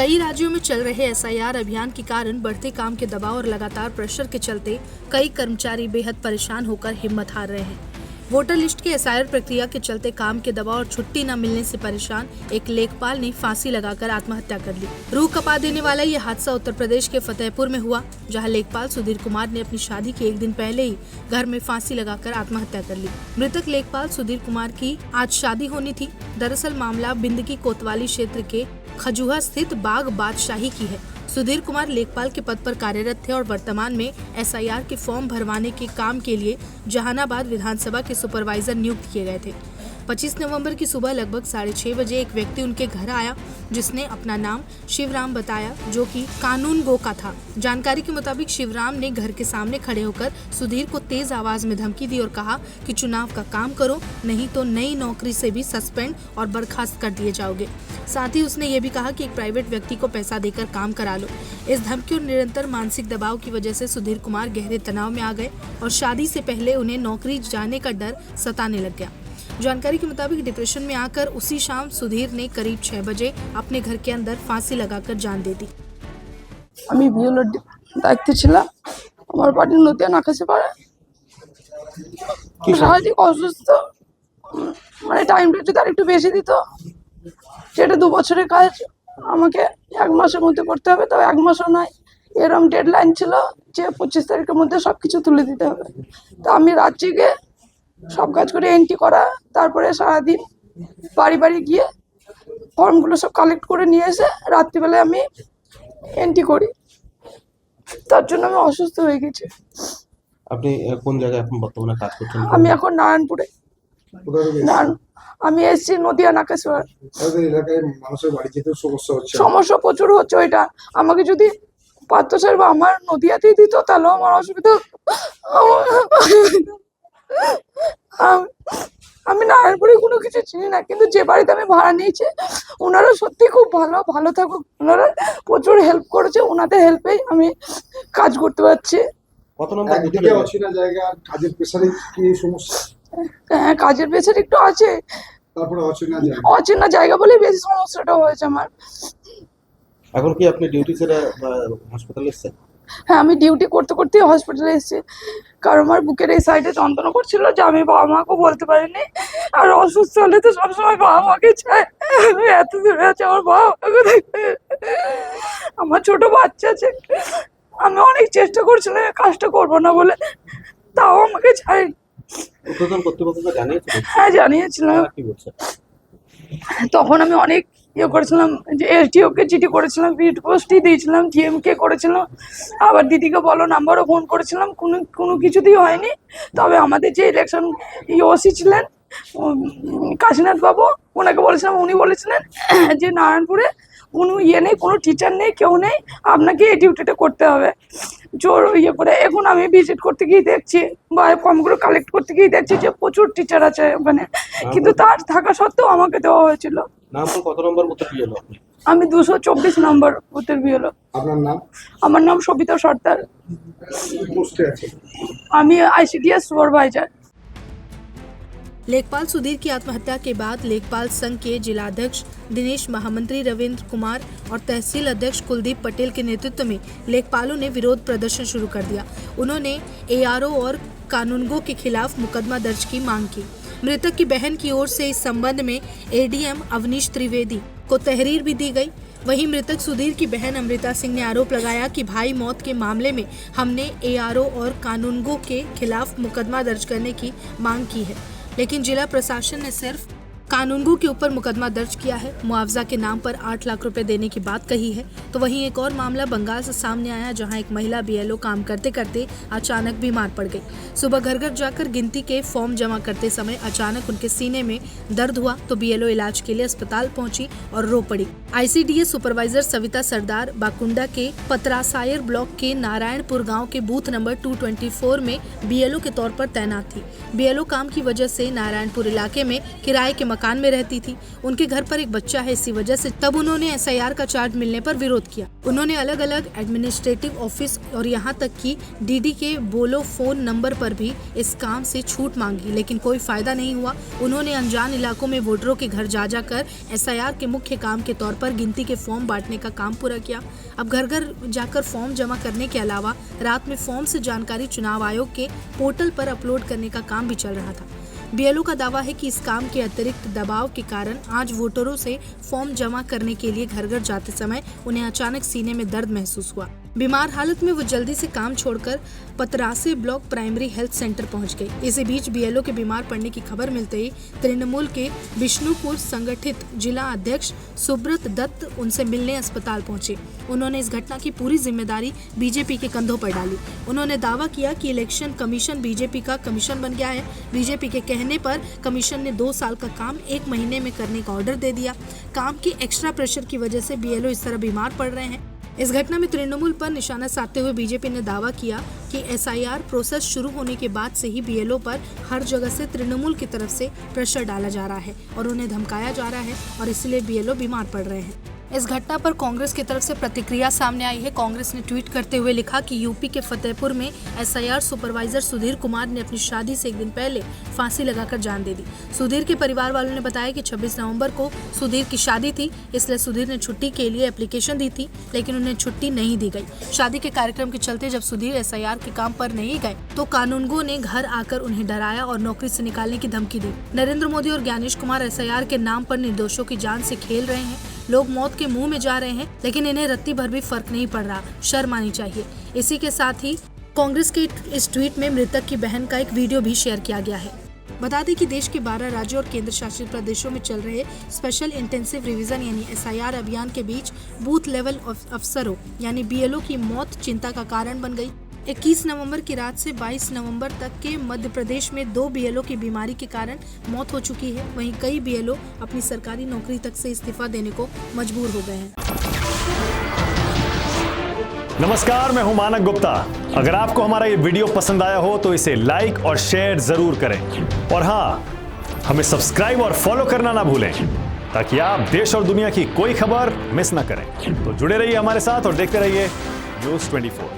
कई राज्यों में चल रहे एसआईआर अभियान के कारण बढ़ते काम के दबाव और लगातार प्रेशर के चलते कई कर्मचारी बेहद परेशान होकर हिम्मत हार रहे हैं। वोटर लिस्ट के एसआईआर प्रक्रिया के चलते काम के दबाव और छुट्टी न मिलने से परेशान एक लेखपाल ने फांसी लगाकर आत्महत्या कर ली। रूह कपा देने वाला ये हादसा उत्तर प्रदेश के फतेहपुर में हुआ, जहां लेखपाल सुधीर कुमार ने अपनी शादी के एक दिन पहले ही घर में फांसी लगाकर आत्महत्या कर ली। मृतक लेखपाल सुधीर कुमार की आज शादी होनी थी। दरअसल मामला बिंदकी कोतवाली क्षेत्र के खजुहा स्थित बाग बादशाही की है। सुधीर कुमार लेखपाल के पद पर कार्यरत थे और वर्तमान में एसआईआर के फॉर्म भरवाने के काम के लिए जहानाबाद विधानसभा के सुपरवाइजर नियुक्त किए गए थे। 25 नवंबर की सुबह लगभग 6:30 बजे एक व्यक्ति उनके घर आया, जिसने अपना नाम शिवराम बताया, जो कि कानून गो का था। जानकारी के मुताबिक शिवराम ने घर के सामने खड़े होकर सुधीर को तेज आवाज में धमकी दी और कहा कि चुनाव का काम करो, नहीं तो नई नौकरी से भी सस्पेंड और बर्खास्त कर दिए जाओगे। साथ ही उसने ये भी कहा कि एक प्राइवेट व्यक्ति को पैसा देकर काम करा लो। इस धमकी और निरंतर मानसिक दबाव की वजह से सुधीर कुमार गहरे तनाव में आ गए और शादी से पहले उन्हें नौकरी जाने का डर सताने लग गया। जानकारी के मुताबिक डिप्रेशन में आकर उसी शाम सुधीर ने करीब 6 बजे अपने घर के अंदर फांसी लगाकर जान दे दी। আমি বিএলওর দায়িত্বে ছিলাম। আমার বাড়ি নদিয়া নাকাশিপাড়া। শারীরিক অসুস্থ, মানে টাইমটা যদি আর একটু বেশি দিত, যেটা 2 বছরের কাজ আমাকে 1 মাসের মধ্যে করতে হবে, তবে 1 মাসও নয়, এরকম ডেডলাইন ছিল যে 25 তারিখের মধ্যে সবকিছু তুলে দিতে হবে। তো আমি রাত জেগে সব কাজ করে এন্ট্রি করা, তারপরে সারাদিন বাড়ি বাড়ি গিয়ে ফর্মগুলো সব কালেক্ট করে নিয়ে এসে রাত্রিবেলায় আমি এন্ট্রি করি। তার জন্য আমি অসুস্থ হয়ে গেছি। আপনি কোন জায়গায় এখন বর্তমানে কাজ করছেন? আমি এখন নারায়ণপুরে। আমি এসেছি নদিয়া নাকাশিপাড়া। এলাকায় মানুষের বাড়ি যেতে সমস্যা প্রচুর হচ্ছে। ওইটা আমাকে যদি পার্থ সাহেব আমার নদিয়াতেই দিত, তাহলেও আমার অসুবিধা। আমি নারায়ণপুরে কোনো কিছু চিনি না, কিন্তু যে বাড়িতে আমি ভাড়া নিয়েছি ওনারা সত্যি খুব ভালো থাকুক। ওনারা প্রচুর হেল্প করেছে, ওনাদের হেল্পেই আমি কাজ করতে পারছি। কত নম্বর একদিকে অচেনা জায়গা, কাজের প্রেসারে কি সমস্যা? হ্যাঁ, কাজের প্রেসার একটু আছে, তারপরে অচেনা জায়গা বলেই বেশি সমস্যাটা হয়েছে আমার। এখন কি আপনি ডিউটি ছেড়ে হাসপাতালে এসেছেন? হ্যাঁ, আমি ডিউটি করতে করতে হসপিটালে এসেছি, কারণ আমার বুকের এই সাইডে যন্ত্রণা করছিল, যে আমি বাবা মাকে বলতে পারিনি। আর অসুস্থ হলে তো সবসময় বাবা মাকে চাই। এত দূরে আছে আমার বাবা মাকে দেখতে। আমার ছোট বাচ্চা আছে, আমি অনেক চেষ্টা করছিলাম এই কাজটা করবো না বলে, তাও আমাকে চাই। হ্যাঁ, জানিয়েছিলাম। তখন আমি অনেক করেছিলাম, যে এসডিও কে চিঠি করেছিলাম, বিট পোস্টই দিয়েছিলাম, ডিএমকে করেছিলাম, আবার দিদিকে বলো নাম্বারও ফোন করেছিলাম, কোনো কিছুতেই হয়নি। তবে আমাদের যে ইলেকশন ওসি ছিলেন কাশীনাথ বাবু, ওনাকে বলেছিলাম, উনি বলেছিলেন যে নারায়ণপুরে কোনো নেই, কোনো টিচার নেই, কেউ নেই, আপনাকে এই ডিউটিটা করতে হবে। জোর করে এখন আমি ভিজিট করতে গিয়ে দেখছি, বা ফর্মগুলো কালেক্ট করতে গিয়ে দেখছি যে প্রচুর টিচার আছে ওখানে, কিন্তু তার থাকা সত্ত্বেও আমাকে দেওয়া হয়েছিল। কত নম্বর বুথে বিএলও? আমি 224 নম্বর বুথের বিএলও। আপনার नाम? আমার নাম সবিতা সর্দার। আমি आईसीडीएस सुपरवाइजर। लेखपाल सुधीर की आत्महत्या के बाद लेखपाल संघ के जिलाध्यक्ष दिनेश, महामंत्री रविंद्र कुमार और तहसील अध्यक्ष कुलदीप पटेल के नेतृत्व में लेखपालों ने विरोध प्रदर्शन शुरू कर दिया। उन्होंने एआरओ और कानूनगो के खिलाफ मुकदमा दर्ज की मांग की। मृतक की बहन की ओर से इस संबंध में एडीएम अवनीश त्रिवेदी को तहरीर भी दी गई। वहीं मृतक सुधीर की बहन अमृता सिंह ने आरोप लगाया कि भाई मौत के मामले में हमने एआरओ और कानूनगो के खिलाफ मुकदमा दर्ज करने की मांग की है, लेकिन जिला प्रशासन ने सिर्फ कानूनगो के ऊपर मुकदमा दर्ज किया है। मुआवजा के नाम पर 8 लाख रुपए देने की बात कही है। तो वहीं एक और मामला बंगाल से सामने आया, जहां एक महिला बीएलओ काम करते करते अचानक बीमार पड़ गई। सुबह घर घर जाकर गिनती के फॉर्म जमा करते समय अचानक उनके सीने में दर्द हुआ, तो बीएलओ इलाज के लिए अस्पताल पहुंची और रो पड़ी। आईसीडीएस सुपरवाइजर सविता सरदार बाकुंडा के पतरासायर ब्लॉक के नारायणपुर गाँव के बूथ नंबर 224 में बीएलओ के तौर पर तैनात थी। बीएलओ काम की वजह से नारायणपुर इलाके में किराए के मकान में रहती थी। उनके घर पर एक बच्चा है, इसी वजह से तब उन्होंने एसआईआर का चार्ज मिलने पर विरोध किया। उन्होंने अलग अलग एडमिनिस्ट्रेटिव ऑफिस और यहां तक कि डीडी के बोलो फोन नंबर पर भी इस काम से छूट मांगी, लेकिन कोई फायदा नहीं हुआ। उन्होंने अनजान इलाकों में वोटरों के घर जा जाकर एसआईआर के मुख्य काम के तौर पर गिनती के फॉर्म बांटने का काम पूरा किया। अब घर घर जाकर फॉर्म जमा करने के अलावा रात में फॉर्म से जानकारी चुनाव आयोग के पोर्टल पर अपलोड करने का काम भी चल रहा था। बीएलओ का दावा है कि इस काम के अतिरिक्त दबाव के कारण आज वोटरों से फॉर्म जमा करने के लिए घर घर जाते समय उन्हें अचानक सीने में दर्द महसूस हुआ। बीमार हालत में वो जल्दी से काम छोड़कर पतरासे ब्लॉक प्राइमरी हेल्थ सेंटर पहुंच गई। इसी बीच बीएलओ के बीमार पड़ने की खबर मिलते ही तृणमूल के विष्णुपुर संगठित जिला अध्यक्ष सुब्रत दत्त उनसे मिलने अस्पताल पहुंचे। उन्होंने इस घटना की पूरी जिम्मेदारी बीजेपी के कंधों पर डाली। उन्होंने दावा किया कि इलेक्शन कमीशन बीजेपी का कमीशन बन गया है। बीजेपी के कहने पर कमीशन ने 2 साल का काम 1 महीने में करने का ऑर्डर दे दिया। काम के एक्स्ट्रा प्रेशर की वजह से बीएलओ इस तरह बीमार पड़ रहे हैं। इस घटना में तृणमूल पर निशाना साधते हुए बीजेपी ने दावा किया कि एसआईआर प्रोसेस शुरू होने के बाद से ही बीएलओ पर हर जगह से तृणमूल की तरफ से प्रेशर डाला जा रहा है और उन्हें धमकाया जा रहा है और इसलिए बीएलओ बीमार पड़ रहे हैं। इस घटना पर कांग्रेस की तरफ से प्रतिक्रिया सामने आई है। कांग्रेस ने ट्वीट करते हुए लिखा कि यूपी के फतेहपुर में एसआईआर सुपरवाइजर सुधीर कुमार ने अपनी शादी से 1 दिन पहले फांसी लगाकर जान दे दी। सुधीर के परिवार वालों ने बताया कि 26 नवंबर को सुधीर की शादी थी, इसलिए सुधीर ने छुट्टी के लिए एप्लीकेशन दी थी, लेकिन उन्हें छुट्टी नहीं दी गई। शादी के कार्यक्रम के चलते जब सुधीर एसआईआर के काम पर नहीं गए तो कानूनगो ने घर आकर उन्हें डराया और नौकरी से निकालने की धमकी दी। नरेंद्र मोदी और ज्ञानेश कुमार एसआईआर के नाम पर निर्दोषों की जान से खेल रहे हैं। लोग मौत के मुंह में जा रहे हैं, लेकिन इन्हें रत्ती भर भी फर्क नहीं पड़ रहा। शर्म आनी चाहिए। इसी के साथ ही कांग्रेस के इस ट्वीट में मृतक की बहन का एक वीडियो भी शेयर किया गया है। बता दें कि देश के 12 राज्यों और केंद्र शासित प्रदेशों में चल रहे स्पेशल इंटेंसिव रिवीजन यानी एसआईआर अभियान के बीच बूथ लेवल अफसरों यानी बीएलओ की मौत चिंता का कारण बन गई। 21 नवंबर की रात से 22 नवंबर तक के मध्य प्रदेश में 2 बीएलओ की बीमारी के कारण मौत हो चुकी है। वहीं कई बीएलओ अपनी सरकारी नौकरी तक से इस्तीफा देने को मजबूर हो गए हैं। नमस्कार, मैं हूं मानक गुप्ता। अगर आपको हमारा ये वीडियो पसंद आया हो तो इसे लाइक और शेयर जरूर करें और हाँ, हमें सब्सक्राइब और फॉलो करना ना भूलें ताकि आप देश और दुनिया की कोई खबर मिस ना करें। तो जुड़े रहिए हमारे साथ और देखते रहिए न्यूज़ 24।